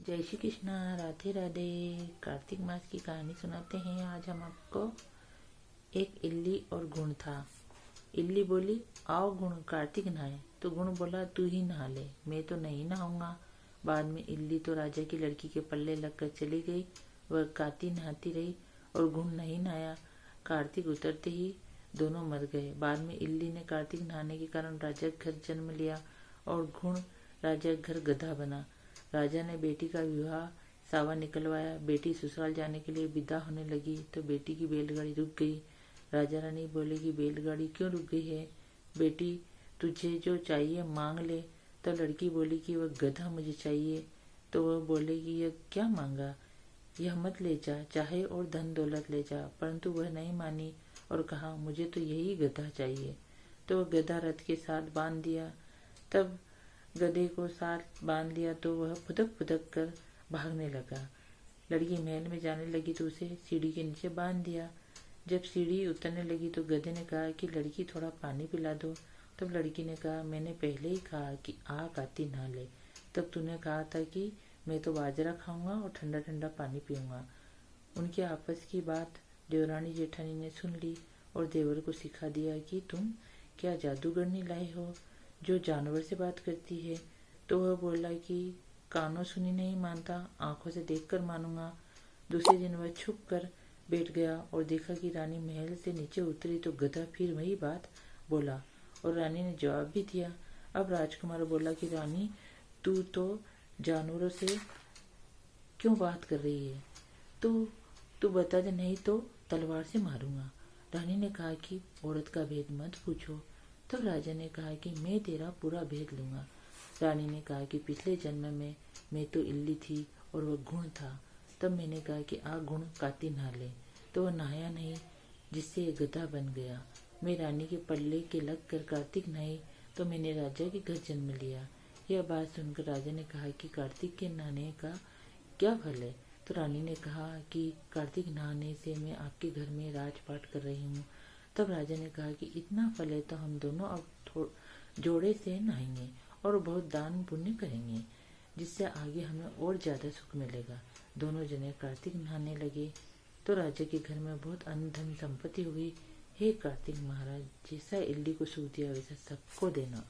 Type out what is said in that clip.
जय श्री कृष्णा, राधे राधे। कार्तिक मास की कहानी सुनाते हैं आज हम आपको। एक इल्ली और गुण था। इल्ली बोली, आओ गुण, कार्तिक नहाए। तो गुण बोला, तू ही नहा ले, मैं तो नहीं नहाऊंगा। बाद में इल्ली तो राजा की लड़की के पल्ले लगकर चली गई। वह कार्तिक नहाती रही और गुण नहीं नहाया। कार्तिक उतरते ही दोनों मर गए। बाद में इल्ली ने कार्तिक नहाने के कारण राजा के घर जन्म लिया और गुण राजा के घर गधा बना। राजा ने बेटी का विवाह सावा निकलवाया। बेटी ससुराल जाने के लिए विदा होने लगी तो बेटी की बैलगाड़ी रुक गई। राजा रानी बोले कि बैलगाड़ी क्यों रुक गई है बेटी, तुझे जो चाहिए मांग ले। तो लड़की बोली कि वह गधा मुझे चाहिए। तो वह बोले कि यह क्या मांगा, यह मत ले जा, चाहे और धन दौलत ले जा। परंतु वह नहीं मानी और कहा, मुझे तो यही गधा चाहिए। तो वह गधा रथ के साथ बांध दिया। तब गधे को साथ बांध लिया तो वह फुदक फुदक कर भागने लगा। लड़की महल में जाने लगी तो उसे सीढ़ी के नीचे बांध दिया। जब सीढ़ी उतरने लगी तो गधे ने कहा कि लड़की थोड़ा पानी पिला दो। तब लड़की ने कहा, मैंने पहले ही कहा कि आग आती नहा ले। तब तूने कहा था कि मैं तो बाजरा खाऊंगा और ठंडा ठंडा पानी पीऊंगा। उनके आपस की बात देवरानी जेठानी ने सुन ली और देवर को सिखा दिया कि तुम क्या जादूगरनी लाए हो जो जानवर से बात करती है। तो वह बोला कि कानों सुनी नहीं मानता, आंखों से देखकर मानूंगा। दूसरे दिन वह छुप कर बैठ गया और देखा कि रानी महल से नीचे उतरी तो गधा फिर वही बात बोला और रानी ने जवाब भी दिया। अब राजकुमार बोला कि रानी, तू तो जानवरों से क्यों बात कर रही है, तू बता दे, नहीं तो तलवार से मारूंगा। रानी ने कहा कि औरत का भेद मत पूछो। तब राजा ने कहा कि मैं तेरा पूरा भेद लूंगा। रानी ने कहा कि पिछले जन्म में मैं तो इल्ली थी और वह गुण था। तब मैंने कहा कि आ गुण, काती नहा ले। तो वह नहाया नहीं, जिससे ये गधा बन गया। मैं रानी के पल्ले के लग कर कार्तिक नहाई तो मैंने राजा के घर जन्म लिया। यह बात सुनकर राजा ने कहा कि कार्तिक के नहाने का क्या फल है। तो रानी ने कहा कि कार्तिक नहाने से मैं आपके घर में राजपाट कर रही हूँ। तब राजा ने कहा कि इतना फल है तो हम दोनों अब जोड़े से नहाएंगे और बहुत दान पुण्य करेंगे, जिससे आगे हमें और ज्यादा सुख मिलेगा। दोनों जने कार्तिक नहाने लगे तो राजा के घर में बहुत अन्न धन संपत्ति हुई। हे कार्तिक महाराज, जैसा इल्ली को सुख दिया वैसा सबको देना।